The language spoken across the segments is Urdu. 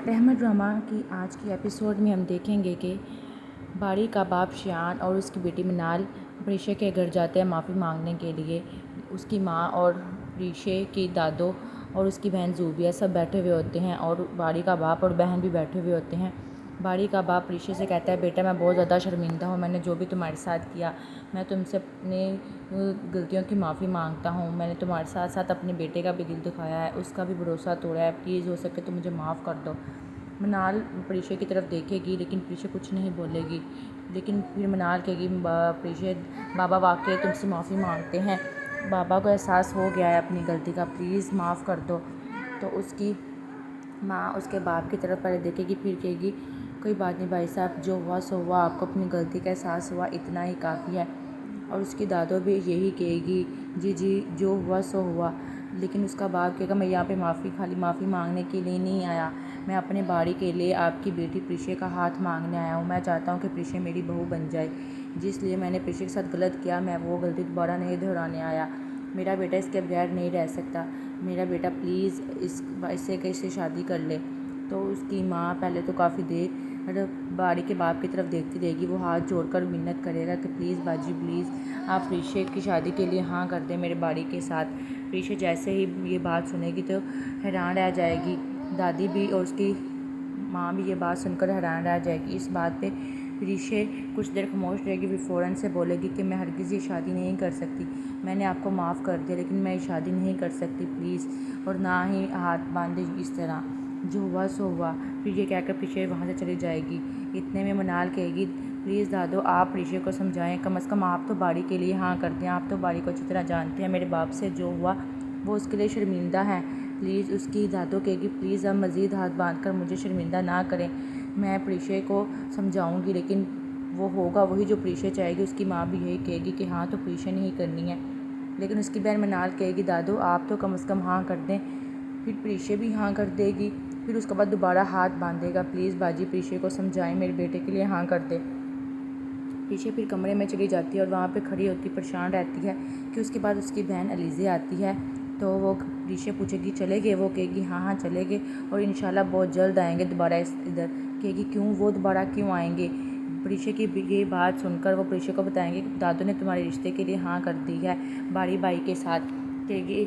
رحمت ڈرامہ کی آج کی ایپیسوڈ میں ہم دیکھیں گے کہ باری کا باپ شیان اور اس کی بیٹی منال پریشے کے گھر جاتے ہیں معافی مانگنے کے لیے۔ اس کی ماں اور پریشے کی دادو اور اس کی بہن زوبیا سب بیٹھے ہوئے ہوتے ہیں اور باری کا باپ اور بہن بھی بیٹھے ہوئے ہوتے ہیں۔ باری کا باپ پریشے سے کہتا ہے، بیٹا میں بہت زیادہ شرمندہ ہوں، میں نے جو بھی تمہارے ساتھ کیا، میں تم سے اپنی غلطیوں کی معافی مانگتا ہوں۔ میں نے تمہارے ساتھ ساتھ اپنے بیٹے کا بھی دل دکھایا ہے، اس کا بھی بھروسہ توڑا ہے، پلیز ہو سکے تو مجھے معاف کر دو۔ منال پریشے کی طرف دیکھے گی لیکن پریشے کچھ نہیں بولے گی، لیکن پھر منال کہے گی، پریشے بابا واقعی تم سے معافی مانگتے ہیں، بابا کو احساس ہو گیا ہے اپنی غلطی کا، پلیز معاف کر دو۔ تو اس کی ماں اس کے باپ کی طرف پہلے دیکھے گی، پھر کہے گی، کوئی بات نہیں بھائی صاحب، جو ہوا سو ہوا، آپ کو اپنی غلطی کا احساس ہوا، اتنا ہی کافی ہے۔ اور اس کی دادو بھی یہی کہے گی، جی جو ہوا سو ہوا۔ لیکن اس کا باپ کہے گا، میں یہاں پہ خالی معافی مانگنے کے لیے نہیں آیا، میں اپنے باری کے لیے آپ کی بیٹی پریشے کا ہاتھ مانگنے آیا ہوں۔ میں چاہتا ہوں کہ پریشے میری بہو بن جائے، جس لیے میں نے پریشے کے ساتھ غلط کیا، میں وہ غلطی دوبارہ نہیں دہرانے آیا۔ میرا بیٹا اس کے بغیر نہیں رہ سکتا، میرا بیٹا پلیز اس سے شادی کر لے۔ تو اس کی ماں پہلے تو کافی دیر باری کے باپ کی طرف دیکھتی رہے گی، وہ ہاتھ جوڑ کر منت کرے گا کہ پلیز باجی پلیز آپ پریشے کی شادی کے لیے ہاں کر دیں میرے باری کے ساتھ۔ پریشے جیسے ہی یہ بات سنے گی تو حیران رہ جائے گی، دادی بھی اور اس کی ماں بھی یہ بات سن کر حیران رہ جائے گی۔ اس بات پہ پریشے کچھ دیر خاموش رہے گی، پھر فوراً سے بولے گی کہ میں ہرگز یہ شادی نہیں کر سکتی، میں نے آپ کو معاف کر دیا لیکن میں یہ شادی نہیں کر سکتی پلیز، اور نہ ہی ہاتھ باندھے اس طرح، جو ہوا سو ہوا۔ پھر یہ کہہ کر پریشے وہاں سے چلی جائے گی۔ اتنے میں منال کہے گی، پلیز دادو آپ پریشے کو سمجھائیں، کم از کم آپ تو باری کے لیے ہاں کر دیں، آپ تو باری کو اچھی طرح جانتے ہیں، میرے باپ سے جو ہوا وہ اس کے لیے شرمندہ ہیں، پلیز۔ اس کی دادو کہے گی، پلیز اب مزید ہاتھ باندھ کر مجھے شرمندہ نہ کریں، میں پریشے کو سمجھاؤں گی لیکن وہ ہوگا وہی جو پریشے چاہے گی۔ اس کی ماں بھی یہی کہے گی کہ ہاں تو پریشے نے ہی کرنی ہے، لیکن اس کی بہن منال کہے گی، دادو آپ تو کم از کم ہاں کر دیں۔ پھر پریشے بھی ہاں کر دے گی، پھر اس کے بعد دوبارہ ہاتھ باندھے گا، پلیز باجی پریشے کو سمجھائیں، میرے بیٹے کے لیے ہاں کر دے۔ پریشے پھر کمرے میں چلی جاتی ہے اور وہاں پہ کھڑی ہوتی پریشان رہتی ہے کہ اس کے بعد اس کی بہن علیزے آتی ہے، تو وہ پریشے پوچھے گی چلے گئے، وہ کہے گی ہاں چلے گئے اور انشاءاللہ بہت جلد آئیں گے دوبارہ ادھر۔ کہے گی کیوں، وہ دوبارہ کیوں آئیں گے؟ پریشے کی یہ بات سن کر وہ پریشے کو بتائیں گے کہ دادو نے تمہارے رشتے کے لیے ہاں کر دی ہے باری بھائی کے ساتھ۔ کہے گی،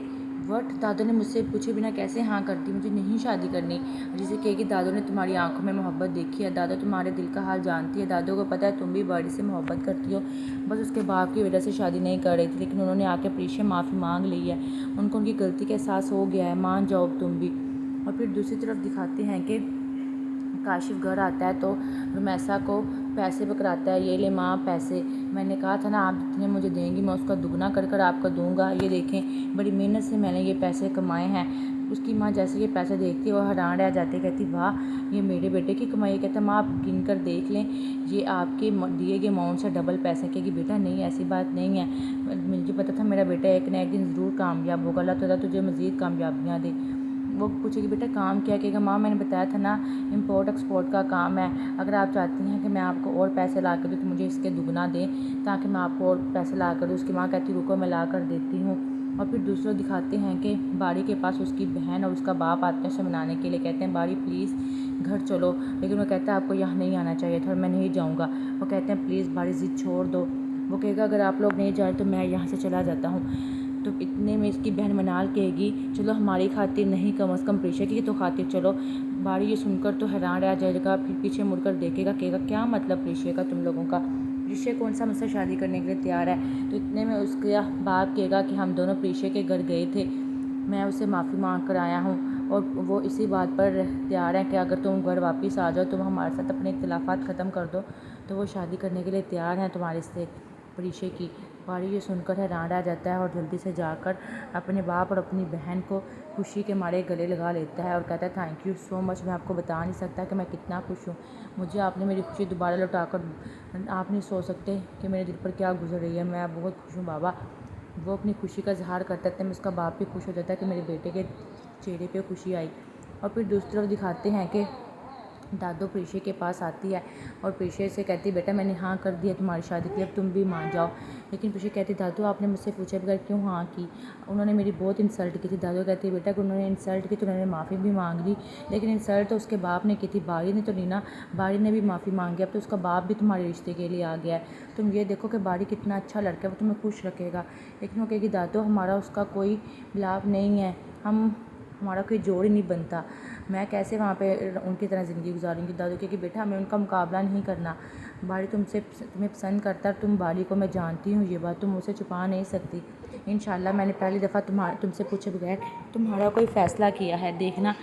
وٹ، دادو نے مجھ سے پوچھے بنا کیسے ہاں کر دی، مجھے نہیں شادی کرنی۔ جسے کہے گی، دادو نے تمہاری آنکھوں میں محبت دیکھی ہے، دادو تمہارے دل کا حال جانتی ہے، دادو کو پتہ ہے تم بھی باری سے محبت کرتی ہو، بس اس کے باپ کی وجہ سے شادی نہیں کر رہی تھی، لیکن انہوں نے آ کے پریشے معافی مانگ لی ہے، ان کو ان کی غلطی کا احساس ہو گیا ہے، مان جاؤ تم بھی۔ اور پھر دوسری طرف دکھاتے ہیں کہ کاشف گھر آتا ہے تو رمیسا کو پیسے پکڑاتا ہے، یہ لے ماں پیسے، میں نے کہا تھا نا آپ جتنے مجھے دیں گی میں اس کا دگنا کر کر آپ کو دوں گا، یہ دیکھیں بڑی محنت سے میں نے یہ پیسے کمائے ہیں۔ اس کی ماں جیسے یہ پیسے دیکھتی ہے وہ حیران رہ جاتی ہے، کہتی واہ یہ میرے بیٹے کی کمائی ہے۔ کہتا ہے ماں آپ گن کر دیکھ لیں، یہ آپ کے دیے گئے اماؤنٹ سے ڈبل پیسے۔ کہے گی بیٹا نہیں ایسی بات نہیں ہے، مجھے پتا تھا میرا بیٹا ایک نہ ایک دن ضرور کامیاب ہوگا، اللہ تعالیٰ تجھے مزید کامیابیاں دے۔ وہ پوچھے گی بیٹا کام کیا؟ کہے گا ماں میں نے بتایا تھا نا امپورٹ ایکسپورٹ کا کام ہے، اگر آپ چاہتی ہیں کہ میں آپ کو اور پیسے لا کر دوں تو مجھے اس کے دگنا دیں تاکہ میں آپ کو اور پیسے لا کر دوں۔ اس کی ماں کہتی رکو میں لا کر دیتی ہوں۔ اور پھر دوسروں دکھاتے ہیں کہ باری کے پاس اس کی بہن اور اس کا باپ آتے ہیں اسے منانے کے لیے، کہتے ہیں باری پلیز گھر چلو، لیکن وہ کہتا ہے آپ کو یہاں نہیں آنا چاہیے تھا اور میں نہیں جاؤں گا۔ وہ کہتے ہیں پلیز باری ضد چھوڑ دو۔ وہ کہے گا اگر آپ لوگ نہیں جا رہے تو میں یہاں سے چلا جاتا ہوں۔ تو اتنے میں اس کی بہن منال کہے گی، چلو ہماری خاطر نہیں کم از کم پریشے کی تو خاطر چلو۔ باری یہ سن کر تو حیران رہ جائے گا، پھر پیچھے مڑ کر دیکھے گا، کہے گا کیا مطلب پریشے کا تم لوگوں کا، پریشے کون سا مجھ سے شادی کرنے کے لیے تیار ہے؟ تو اتنے میں اس کا باپ کہے گا کہ ہم دونوں پریشے کے گھر گئے تھے، میں اسے معافی مانگ کر آیا ہوں اور وہ اسی بات پر تیار ہیں کہ اگر تم گھر واپس آ جاؤ تم ہمارے ساتھ اپنے اختلافات ختم کر دو تو وہ شادی کرنے کے لیے تیار ہیں تمہارے سے پریشے کی۔ باری یہ سن کر حیران رہ جاتا ہے اور جلدی سے جا کر اپنے باپ اور اپنی بہن کو خوشی کے مارے گلے لگا لیتا ہے اور کہتا ہے تھینک یو سو مچ، میں آپ کو بتا نہیں سکتا کہ میں کتنا خوش ہوں، مجھے آپ نے میری خوشی دوبارہ لوٹا کر، آپ نہیں سوچ سکتے کہ میرے دل پر کیا گزر رہی ہے، میں بہت خوش ہوں بابا۔ وہ اپنی خوشی کا اظہار کرتا ہے، اس کا باپ بھی خوش ہو جاتا ہے کہ میرے بیٹے کے چہرے پہ خوشی آئی۔ اور پھر دوسری طرف دکھاتے ہیں کہ دادو پریشے کے پاس آتی ہے اور پریشے سے کہتی بیٹا میں نے ہاں کر دی ہے تمہاری شادی کے لیے، اب تم بھی مان جاؤ۔ لیکن پریشے کہتی دادو آپ نے مجھ سے پوچھے بغیر کیوں ہاں کی، انہوں نے میری بہت انسلٹ کی تھی۔ دادو کہتی بیٹا کہ انہوں نے انسلٹ کی تو انہوں نے معافی بھی مانگ لی، لیکن انسلٹ تو اس کے باپ نے کی تھی، باری نے تو نہیں نا، باری نے بھی معافی مانگی، اب تو اس کا باپ بھی تمہارے رشتے کے لیے آ گیا ہے، تم یہ دیکھو کہ باری کتنا اچھا لڑکا ہے، وہ تمہیں خوش رکھے گا۔ لیکن وہ کہے گی دادو ہمارا اس کا کوئی ملاپ نہیں ہے، ہمارا کوئی جوڑ ہی نہیں بنتا، میں کیسے وہاں پہ ان کی طرح زندگی گزاروں گی۔ دادو کہے کہ بیٹا ہمیں ان کا مقابلہ نہیں کرنا، باری تمہیں پسند کرتا ہے، تم باری کو میں جانتی ہوں، یہ بات تم مجھ سے چھپا نہیں سکتی۔ انشاءاللہ میں نے پہلی دفعہ تم سے پوچھے بغیر تمہارا کوئی فیصلہ کیا ہے، دیکھنا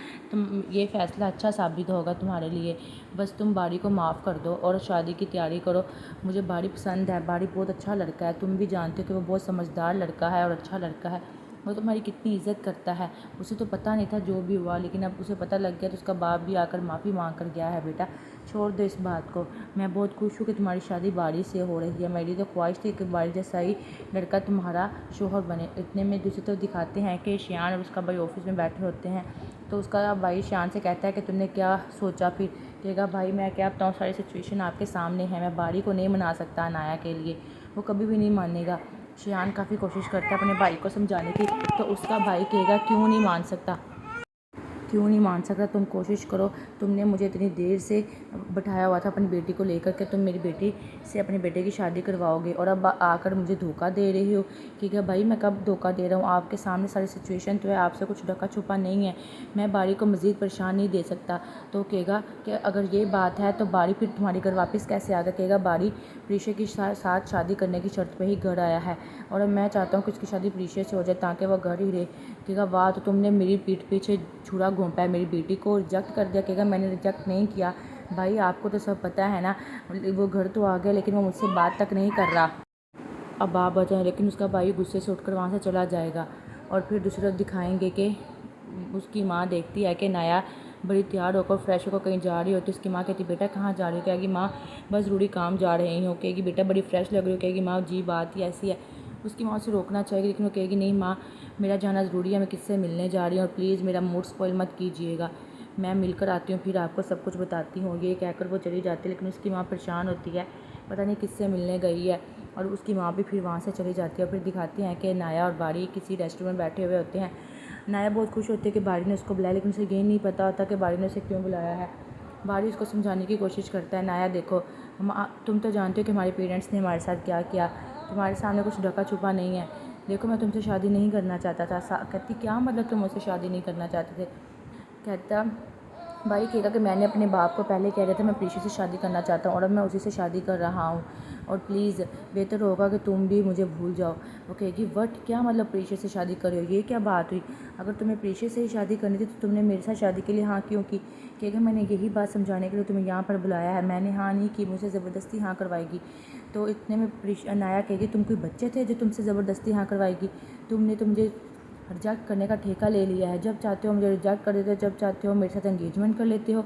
یہ فیصلہ اچھا ثابت ہوگا تمہارے لیے، بس تم باری کو معاف کر دو اور شادی کی تیاری کرو۔ مجھے باری پسند ہے، باری بہت اچھا لڑکا ہے، تم بھی جانتے ہو کہ وہ بہت سمجھدار لڑکا ہے اور اچھا لڑکا ہے، وہ تمہاری کتنی عزت کرتا ہے، اسے تو پتہ نہیں تھا جو بھی ہوا، لیکن اب اسے پتہ لگ گیا تو اس کا باپ بھی آ کر معافی مانگ کر گیا ہے۔ بیٹا چھوڑ دو اس بات کو، میں بہت خوش ہوں کہ تمہاری شادی باری سے ہو رہی ہے، میری تو خواہش تھی کہ باری جیسا ہی لڑکا تمہارا شوہر بنے۔ اتنے میں دوسری طرف دکھاتے ہیں کہ شیان اور اس کا بھائی آفس میں بیٹھے ہوتے ہیں، تو اس کا بھائی شیان سے کہتا ہے کہ تم نے کیا سوچا، پھر کہے گا بھائی میں کیا بتاؤں، ساری سچویشن آپ کے سامنے ہے، میں باری کو نہیں منا سکتا عنایا کے لیے، وہ کبھی بھی نہیں مانے گا۔ شیان کافی کوشش کرتا ہے اپنے بھائی کو سمجھانے کی، تو اس کا بھائی کہے گا کیوں نہیں مان سکتا، کیوں نہیں مان سکتا، تم کوشش کرو، تم نے مجھے اتنی دیر سے بٹھایا ہوا تھا اپنی بیٹی کو لے کر کہ تم میری بیٹی سے اپنے بیٹے کی شادی کرواؤ گے، اور اب آ کر مجھے دھوکہ دے رہی ہو۔ کہ بھائی میں کب دھوکہ دے رہا ہوں، آپ کے سامنے ساری سچویشن تو ہے، آپ سے کچھ ڈھکا چھپا نہیں ہے، میں باری کو مزید پریشان نہیں دے سکتا۔ تو کہے گا کہ اگر یہ بات ہے تو باری پھر تمہارے گھر واپس کیسے آ گیا۔ کہے گا باری پریشے کے ساتھ شادی کرنے کی شرط پہ ہی گھر آیا ہے، اور اب میں چاہتا ہوں کہ اس کی شادی پریشے سے ہو جائے تاکہ وہ گھر ہی رہے۔ کہے گا واہ، تو تم نے میری پیٹھ پیچھے چھرا گھونپا ہے، میری بیٹی کو ریجیکٹ کر دیا۔ کہے گا میں نے ریجیکٹ نہیں کیا بھائی، آپ کو تو سب پتہ ہے نا، وہ گھر تو آ گیا لیکن وہ مجھ سے بات تک نہیں کر رہا، اب آپ بتائیں۔ لیکن اس کا بھائی غصے سے اٹھ کر وہاں سے چلا جائے گا، اور پھر دوسری طرف دکھائیں گے کہ اس کی ماں دیکھتی ہے کہ نایا بڑی تیار ہو کر فریش ہو کر کہیں جا رہی ہوتی ہے۔ اس کی ماں کہتی بیٹا کہاں جا رہی ہو، کہے گی ماں بس ضروری کام جا رہی ہوں۔ کہے گی بیٹا بڑی فریش لگ رہی ہو، کہے گی ماں جی بات ہی ایسی ہے۔ اس کی ماں اسے روکنا چاہے گی، لیکن وہ کہے گی نہیں ماں میرا جانا ضروری ہے، میں کس سے ملنے جا رہی ہوں، اور پلیز میرا موڈ اسپوائل مت کیجیے گا، میں مل کر آتی ہوں پھر آپ کو سب کچھ بتاتی ہوں۔ یہ کہہ کر وہ چلی جاتی ہے، لیکن اس کی ماں پریشان ہوتی ہے، پتہ نہیں کس سے ملنے گئی ہے، اور اس کی ماں بھی پھر وہاں سے چلی جاتی ہے۔ اور پھر دکھاتے ہیں کہ نایا اور باری کسی ریسٹورینٹ میں بیٹھے ہوئے ہوتے ہیں۔ نایا بہت خوش ہوتی ہے کہ باری نے اس کو بلایا، لیکن اسے یہ نہیں پتہ ہوتا کہ باری نے اسے کیوں بلایا ہے۔ باری اس کو سمجھانے کی کوشش کرتا ہے نایا دیکھو تم تو جانتے ہو کہ ہمارے پیرنٹس نے ہمارے ساتھ کیا کیا، تمہارے سامنے کچھ ڈھکا چھپا نہیں ہے، دیکھو میں تم سے شادی نہیں کرنا چاہتا تھا۔ کہتی کیا مطلب تم مجھ سے شادی نہیں کرنا چاہتے تھے۔ کہتا بھائی کہے گا کہ میں نے اپنے باپ کو پہلے کہہ رہا تھا میں پریشے سے شادی کرنا چاہتا ہوں، اور اب میں اسی سے شادی کر رہا ہوں، اور پلیز بہتر ہوگا کہ تم بھی مجھے بھول جاؤ۔ وہ کہے گی وٹ کیا مطلب پریشے سے شادی کر رہے ہو، یہ کیا بات ہوئی، اگر تمہیں پریشے سے ہی شادی کرنی تھی تو تم نے میرے ساتھ شادی کے لیے ہاں کیوں کی۔ کہے گا میں نے یہی بات سمجھانے کے لیے تمہیں یہاں پر بلایا ہے، میں نے ہاں نہیں کی، مجھے زبردستی ہاں کروائی گی۔ تو اتنے میں نایا کہے گی تم کوئی بچے تھے جو تم سے زبردستی ہاں کروائے گی، تم نے تو مجھے ریجیکٹ کرنے کا ٹھیکہ لے لیا ہے، جب چاہتے ہو مجھے ریجیکٹ کر دیتے ہو، جب چاہتے ہو میرے ساتھ انگیجمنٹ کر لیتے ہو۔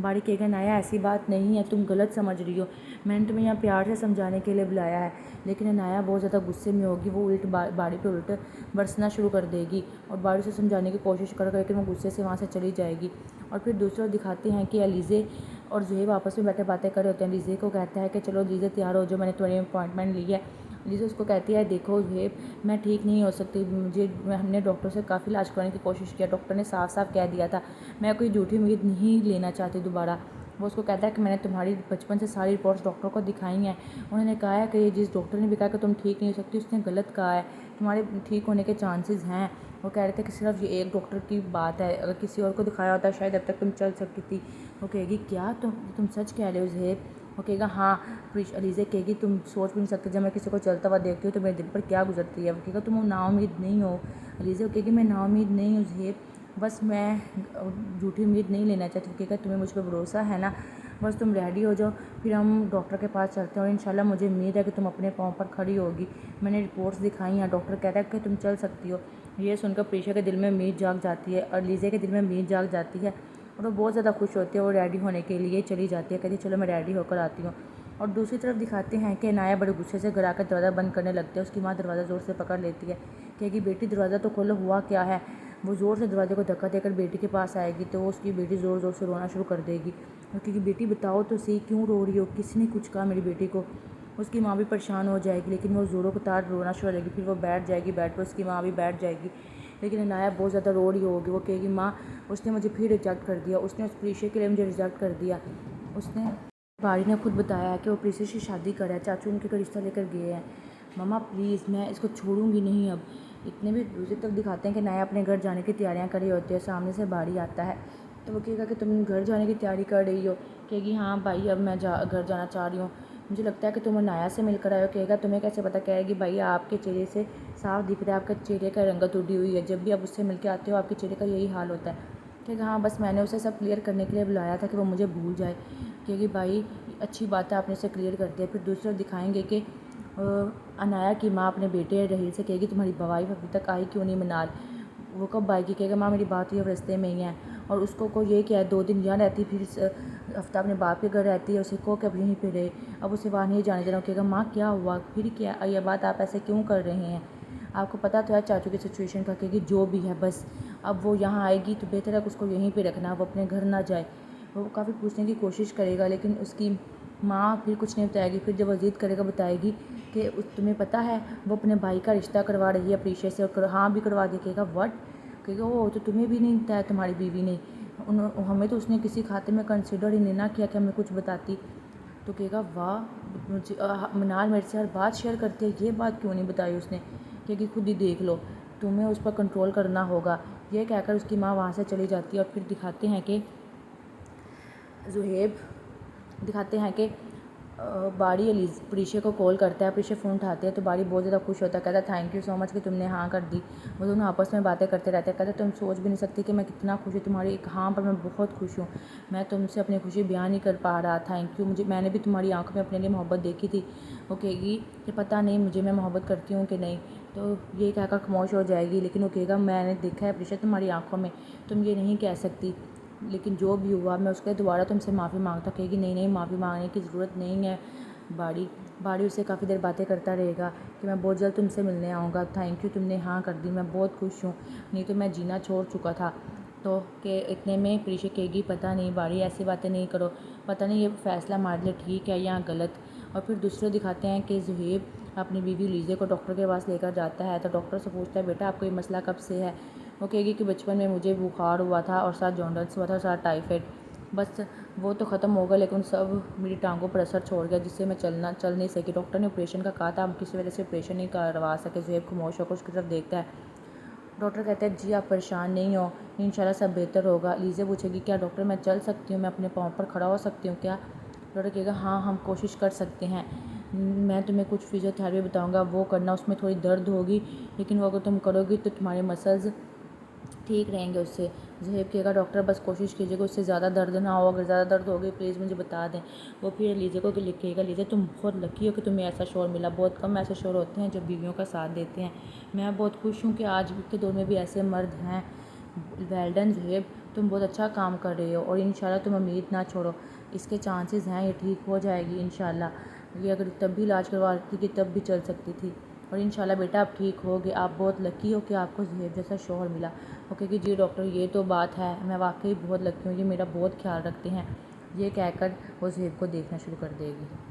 باری کہے گا نایا ایسی بات نہیں ہے، تم غلط سمجھ رہی ہو، میں نے تمہیں یہاں پیار سے سمجھانے کے لیے بلایا ہے۔ لیکن نایا بہت زیادہ غصے میں ہوگی، وہ باری پہ الٹ برسنا شروع کر دے گی، اور باری سے سمجھانے کی کوشش کرے گا لیکن وہ غصے سے وہاں سے چلی جائے گی۔ اور پھر دوسروں دکھاتے ہیں کہ علیزے اور زہیب آپس میں بیٹھے باتیں کر رہے ہوتے ہیں۔ علیزے کو کہتا ہے کہ چلو علیزے تیار ہو جو میں نے تمہاری اپوائنٹمنٹ لی ہے۔ علیزے اس کو کہتی ہے دیکھو زہیب میں ٹھیک نہیں ہو سکتی، ہم نے ڈاکٹر سے کافی علاج کروانے کی کوشش کیا، ڈاکٹر نے صاف صاف کہہ دیا تھا، میں کوئی جھوٹی امید نہیں لینا چاہتی دوبارہ۔ وہ اس کو کہتا ہے کہ میں نے تمہاری بچپن سے ساری رپورٹس ڈاکٹر کو دکھائی ہیں، انہوں نے کہا ہے کہ جس ڈاکٹر نے بھی کہا کہ تم ٹھیک نہیں ہو سکتی اس نے غلط کہا ہے، تمہارے ٹھیک ہونے کے چانسز ہیں۔ وہ کہہ رہے تھے کہ صرف یہ ایک ڈاکٹر کی بات ہے، اگر کسی اور کو دکھایا ہوتا شاید اب تک تم چل سکتی تھی۔ وہ کہے گی کیا تم سچ کہہ رہے ہو زہیب۔ وہ کہے گا ہاں۔ علیزہ کہے گی تم سوچ بھی نہیں سکتے جب میں کسی کو چلتا ہوا دیکھتی ہوں تو میرے دل پر کیا گزرتی ہے۔ وہ کہے گا تم نا امید نہیں ہو۔ علیزہ کہے گی میں نا امید نہیں ہوں زہیب، بس میں جھوٹی امید نہیں لینا چاہتی۔ وہ کہے گا تمہیں مجھ پہ بھروسہ ہے نا، بس تم ریڈی ہو جاؤ پھر ہم ڈاکٹر کے پاس چلتے ہیں، اور انشاءاللہ مجھے امید ہے کہ تم اپنے پاؤں پر کھڑی ہوگی، میں نے رپورٹس دکھائی ہیں، ڈاکٹر کہتا ہے کہ تم چل سکتی ہو۔ یہ سن کر پریشا کے دل میں امید جاگ جاتی ہے اور علیزہ کے دل میں امید جاگ جاتی ہے، اور وہ بہت زیادہ خوش ہوتی ہے، وہ ریڈی ہونے کے لیے چلی جاتی ہے، کہتی ہے چلو میں ریڈی ہو کر آتی ہوں۔ اور دوسری طرف دکھاتے ہیں کہ نایا بڑے غصے سے گھر آ کر دروازہ بند کرنے لگتے ہے، اس کی ماں دروازہ زور سے پکڑ لیتی ہے، کہے گی بیٹی دروازہ تو کھولو، ہوا کیا ہے۔ وہ زور سے دروازے کو دھکا دے کر بیٹی کے پاس آئے گی تو اس کی بیٹی زور زور سے رونا شروع کر دے گی، کیونکہ بیٹی بتاؤ تو صحیح کیوں رو رہی ہو، کس نے کچھ کہا میری بیٹی کو۔ اس کی ماں بھی پریشان ہو جائے گی، لیکن وہ زوروں کو تار رونا شروع ہو جائے گی، پھر وہ بیٹھ جائے گی، بیڈ پر اس کی ماں بھی بیٹھ جائے گی، لیکن عنایہ بہت زیادہ رو رہی ہوگی۔ وہ کہے گی ماں اس نے مجھے پھر ریجیکٹ کر دیا، اس نے اس پریشے کے لیے مجھے ریجیکٹ کر دیا، اس نے باری نے خود بتایا ہے کہ وہ پریشے سے شادی کر رہا ہے، چاچو ان کے رشتہ لے کر گئے ہیں، ماما پلیز میں اس کو چھوڑوں گی نہیں اب۔ اتنے بھی دوسری طرف دکھاتے ہیں کہ عنایہ اپنے گھر جانے کی تیاریاں کر رہی ہوتی ہے، سامنے سے باری آتا ہے تو وہ کہے گا کہ تم گھر جانے کی تیاری کر رہی ہو، کہے گی ہاں بھائی اب میں گھر جانا چاہ رہی ہوں، مجھے لگتا ہے کہ تم عنایہ سے مل کر آئے ہو، کہے گا تمہیں کیسے پتہ، کہے گی بھائی آپ کے چہرے سے صاف دکھ رہا ہے، آپ کے چہرے کا رنگت اڑی ہوئی ہے، جب بھی آپ اس سے مل کے آتے ہو آپ کے چہرے کا یہی حال ہوتا ہے، کہے گا ہاں بس میں نے اسے سب کلیئر کرنے کے لیے بلایا تھا کہ وہ مجھے بھول جائے، کہے گی بھائی اچھی بات ہے آپ نے اسے کلیئر کر دیا۔ پھر دوسری طرف دکھائیں گے کہ عنایہ کی ماں اپنے بیٹے رحیل سے کہے گی تمہاری بوائی ابھی تک آئی کیوں نہیں منال، وہ کب آئے گی، کہے گا ماں میری بات یہ رستے میں ہی ہے، اور اس کو یہ کیا ہے 2 دن یہاں رہتی پھر ہفتہ اپنے باپ کے گھر رہتی ہے، اسے کو کہ اب یہیں پہ رہے، اب اسے وہاں نہیں جانے دینا، کہے گا ماں کیا ہوا پھر کیا یہ بات آپ ایسے کیوں کر رہے ہیں، آپ کو پتہ تو ہے چاچو کی سچویشن کا، کہے گی جو بھی ہے بس اب وہ یہاں آئے گی تو بہتر ہے کہ اس کو یہیں پہ رکھنا، وہ اپنے گھر نہ جائے۔ وہ کافی پوچھنے کی کوشش کرے گا لیکن اس کی ماں پھر کچھ نہیں بتائے گی، پھر جب وہ ضد کرے گا بتائے گی کہ تمہیں پتہ ہے وہ اپنے بھائی کا رشتہ کروا رہی ہے پریشے سے، اور ہاں بھی کروا دے، کہے گا وٹ، کہے گا وہ تو تمہیں بھی نہیں بتایا تمہاری بیوی نے، ہمیں تو اس نے کسی کھاتے میں کنسیڈر ہی نہیں نہ کیا کہ ہمیں کچھ بتاتی، تو کہے گا واہ منال میرے سے ہر بات شیئر کرتے ہیں، یہ بات کیوں نہیں بتائی اس نے، کہے گی خود ہی دیکھ لو تمہیں اس پر کنٹرول کرنا ہوگا، یہ کہہ کر اس کی ماں وہاں سے چلی جاتی ہے۔ اور پھر دکھاتے ہیں کہ باری پریشے کو کال کرتا ہے، پریشے فون اٹھاتے ہیں تو باری بہت زیادہ خوش ہوتا ہے، کہتا ہے تھینک یو سو مچ کہ تم نے ہاں کر دی، وہ دونوں آپس میں باتیں کرتے رہتے ہیں، کہتے تم سوچ بھی نہیں سکتی کہ میں کتنا خوش ہوں، تمہاری ایک ہاں پر میں بہت خوش ہوں، میں تم سے اپنی خوشی بیان نہیں کر پا رہا، تھینک یو، میں نے بھی تمہاری آنکھوں میں اپنے لیے محبت دیکھی تھی۔ وہ کہے گی کہ پتہ نہیں مجھے میں محبت کرتی ہوں کہ نہیں، تو یہ کہہ کر خاموش ہو جائے گی، لیکن وہ کہے گا میں نے دیکھا ہے پریشا تمہاری آنکھوں میں، تم یہ نہیں کہہ سکتی، لیکن جو بھی ہوا میں اس کے دوبارہ تم سے معافی مانگتا، کہے گی نہیں نہیں معافی مانگنے کی ضرورت نہیں ہے باری اس سے کافی دیر باتیں کرتا رہے گا کہ میں بہت جلد تم سے ملنے آؤں گا، تھینک یو تم نے ہاں کر دی، میں بہت خوش ہوں، نہیں تو میں جینا چھوڑ چکا تھا، تو کہ اتنے میں پریشا کہے گی پتہ نہیں باری ایسی باتیں نہیں کرو، پتہ نہیں یہ فیصلہ ہمارے لیے ٹھیک ہے یا غلط۔ اور پھر دوسرے دکھاتے ہیں کہ زہیب اپنی بیوی لیزے کو ڈاکٹر کے پاس لے کر جاتا ہے تو ڈاکٹر سے پوچھتا ہے بیٹا آپ کو یہ مسئلہ کب سے ہے، وہ کہے گی کہ بچپن میں مجھے بخار ہوا تھا اور ساتھ جونڈس ہوا تھا اور ساتھ ٹائیفائڈ، بس وہ تو ختم ہوگا لیکن سب میری ٹانگوں پر اثر چھوڑ گیا جس سے میں چل نہیں سکی، ڈاکٹر نے آپریشن کا کہا تھا ہم کسی وجہ سے آپریشن نہیں کروا سکے۔ زہیب خاموش ہو کر اس کی طرف دیکھتا ہے، ڈاکٹر کہتا ہے جی آپ پریشان نہیں ہو، انشاءاللہ سب بہتر ہوگا۔ لیزے پوچھے گی کیا ڈاکٹر میں چل سکتی ہوں، میں اپنے پاؤں پر کھڑا ہو سکتی ہوں کیا، ڈاکٹر کہے گا ہاں ہم کوشش کر سکتے ہیں، میں تمہیں کچھ فزیو تھیراپی بتاؤں گا وہ کرنا، اس میں تھوڑی درد ہوگی لیکن وہ اگر تم کرو گی تو تمہارے مسلز ٹھیک رہیں گے اس سے۔ زہیب کہے گا ڈاکٹر بس کوشش کیجیے گا اس سے زیادہ درد نہ ہو، اگر زیادہ درد ہوگی پلیز مجھے بتا دیں۔ وہ پھر لیزے کو لکھے گا لیزے تم بہت لکی ہو کہ تمہیں ایسا شوہر ملا، بہت کم ایسے شوہر ہوتے ہیں جو بیویوں کا ساتھ دیتے ہیں، میں بہت خوش ہوں کہ آج کے دور میں بھی ایسے مرد ہیں، ویل ڈن زہیب تم بہت اچھا کام کر رہے ہو اور انشاءاللہ تم امید نہ چھوڑو، اس کے چانسز ہیں یہ ٹھیک ہو جائے گی انشاءاللہ، یہ اگر تب بھی علاج کرواتی کہ تب بھی چل سکتی تھی، اور انشاءاللہ بیٹا آپ ٹھیک ہوگے، آپ بہت لکی ہو کہ آپ کو زہیب جیسا شوہر ملا۔ وہ کہے گی جی ڈاکٹر یہ تو بات ہے، میں واقعی بہت لکی ہوں، یہ میرا بہت خیال رکھتے ہیں، یہ کہہ کر وہ زہیب کو دیکھنا شروع کر دے گی۔